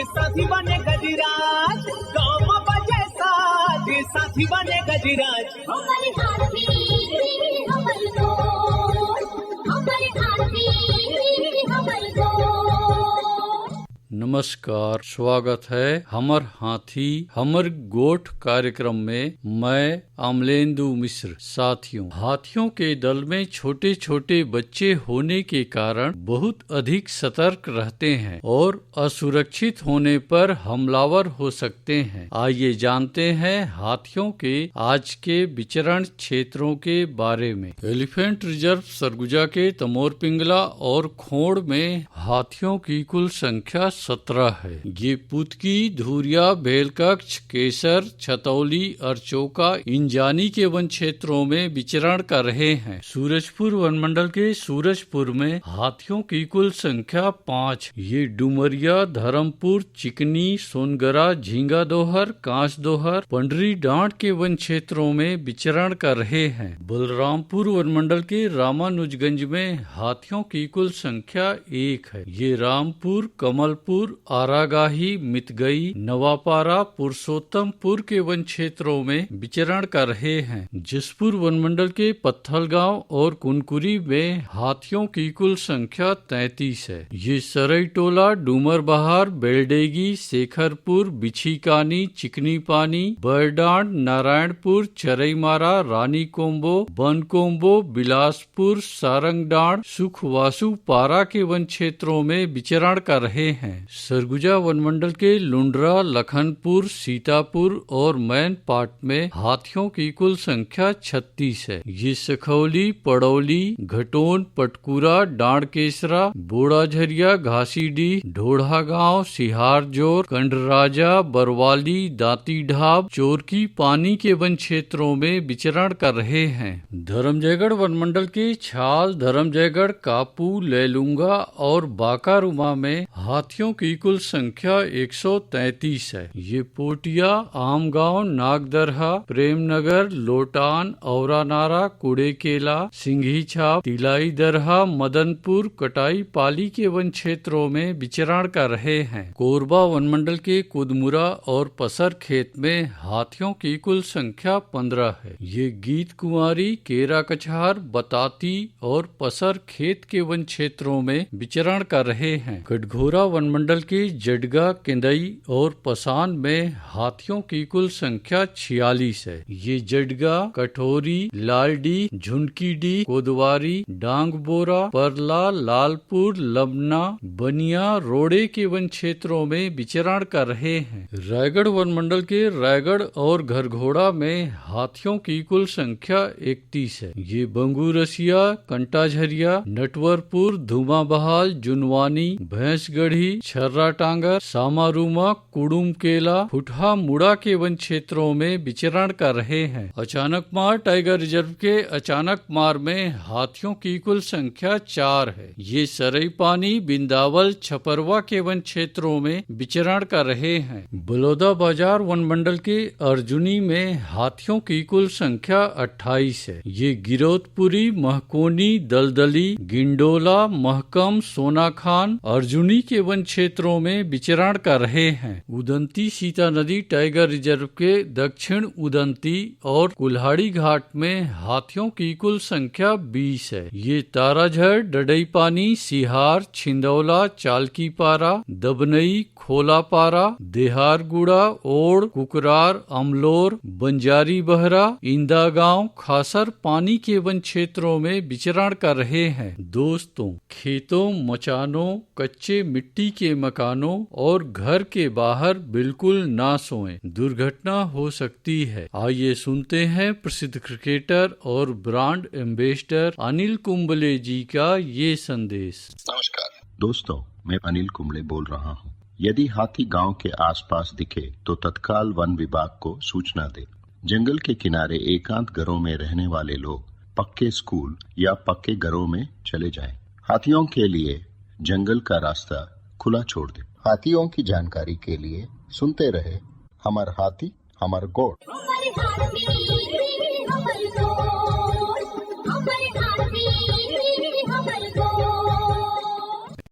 साथी बने गजराज, गाँव में बजे साज, साथी बने गजराज। हमारे हाथी हमारे दोस्त, हमारे हाथी हमारे दोस्त। नमस्कार, स्वागत है हमर हाथी हमर गोठ कार्यक्रम में। मैं अमलेंदु मिश्र। साथियों, हाथियों के दल में छोटे छोटे बच्चे होने के कारण बहुत अधिक सतर्क रहते हैं और असुरक्षित होने पर हमलावर हो सकते हैं। आइए जानते हैं हाथियों के आज के विचरण क्षेत्रों के बारे में। एलिफेंट रिजर्व सरगुजा के तमोर पिंगला और खोड़ में हाथियों की कुल संख्या 17 है। ये पुतकी, धुरिया, बेलकक्ष, केसर, छतौली, अरचोका, इंजानी के वन क्षेत्रों में विचरण कर रहे हैं। सूरजपुर वनमंडल के सूरजपुर में हाथियों की कुल संख्या 5। ये डुमरिया, धर्मपुर, चिकनी, सोनगरा, झींगा दोहर, कांच दोहर, पंडरी डांड के वन क्षेत्रों में विचरण कर रहे हैं। बलरामपुर वनमंडल के रामानुजगंज में हाथियों की कुल संख्या 1 है। ये रामपुर, कमलपुर, आरागाही, मितगई, नवापारा, पुरुषोत्तमपुर के वन क्षेत्रों में विचरण कर रहे हैं। जसपुर वनमंडल के पत्थलगांव और कुनकुरी में हाथियों की कुल संख्या 33 है। ये सरईटोला, डूमर बहार, बेलडेगी, शेखरपुर, बिछीकानी, चिकनी पानी, बरडांड, नारायणपुर, चरईमारा, रानी कोम्बो, बन कोम्बो, बिलासपुर, सारंगडांड, सुखवासु पारा के वन क्षेत्रों में विचरण कर रहे हैं। सरगुजा वनमंडल के लुंड्रा, लखनपुर, सीतापुर और मैनपाट में हाथियों की कुल संख्या 36 है। ये सखौली, पड़ौली, घटोन, पटकुरा, डांडकेसरा, बोड़ाझरिया, घासीडीह, ढोढ़ा गांव, सिहारजोर, कंडराजा, बरवाली, दांती ढाब, चोरकी पानी के वन क्षेत्रों में विचरण कर रहे हैं। धर्मजयगढ़ वनमंडल के छाल, धर्मजयगढ़, कापू, लेलुंगा और बाकारुमा में हाथियों की कुल संख्या 133 है। ये पोटिया, आमगांव, नागदरहा, प्रेमनगर, लोटान, औरानारा, कुड़ेकेला, सिंघी छाप, तिलाई दरहा, मदनपुर, कटाई पाली के वन क्षेत्रों में विचरण कर रहे हैं। कोरबा वनमंडल के कुदमुरा और पसर खेत में हाथियों की कुल संख्या 15 है। ये गीत कुंवारी, केरा कछार, बताती और पसर खेत के वन क्षेत्रों में विचरण कर रहे हैं। कटघोरा वनमंडल के जडगा, केंदई और पसान में हाथियों की कुल संख्या 46 है। ये जडगा, कठोरी, लालडी, झुनकीडी, कोदवारी, डांगबोरा, परला, लालपुर, लबना, बनिया, रोड़े के वन क्षेत्रों में विचरण कर रहे हैं। रायगढ़ वनमंडल के रायगढ़ और घरघोड़ा में हाथियों की कुल संख्या 31 है। ये बंगूरसिया, कंटाझरिया, नटवरपुर, धुमाबहाल, जुनवानी, भैंसगढ़ी, छर्रा टांगर, सामारूमा, कुडुम केला, फुटहा मुड़ा के वन क्षेत्रों में विचरण कर रहे हैं। अचानकमार टाइगर रिजर्व के अचानकमार में हाथियों की कुल संख्या 4 है। ये सरईपानी, बिंदावल, छपरवा के वन क्षेत्रों में विचरण कर रहे हैं। बलौदा बाजार वनमंडल के अर्जुनी में हाथियों की कुल संख्या 28 है। ये गिरौदपुरी, महकोनी, दलदली, गिंडोला, महकम, सोनाखान, अर्जुनी के वन क्षेत्रों में विचरण कर रहे हैं। उदंती सीता नदी टाइगर रिजर्व के दक्षिण उदंती और कुल्हाड़ी घाट में हाथियों की कुल संख्या 20 है। ये ताराझर, डडईपानी, सिहार, छिंदौला, चालकीपारा, दबनई, खोलापारा, देहारगुड़ा, ओड़, कुकरार, अमलोर, बंजारी बहरा, इंदागांव, खासर पानी के वन क्षेत्रों में विचरण कर रहे हैं। दोस्तों, खेतों, मचानों, कच्चे मिट्टी के मकानों और घर के बाहर बिल्कुल ना सोएं, दुर्घटना हो सकती है। आइए सुनते हैं प्रसिद्ध क्रिकेटर और ब्रांड एम्बेसडर अनिल कुंबले जी का ये संदेश। नमस्कार दोस्तों, मैं अनिल कुंबले बोल रहा हूँ। यदि हाथी गांव के आसपास दिखे तो तत्काल वन विभाग को सूचना दे। जंगल के किनारे एकांत घरों में रहने वाले लोग पक्के स्कूल या पक्के घरों में चले जाएं। हाथियों के लिए जंगल का रास्ता खुला छोड़ दे। हाथियों की जानकारी के लिए सुनते रहे हमार हाथी हमार गोठ।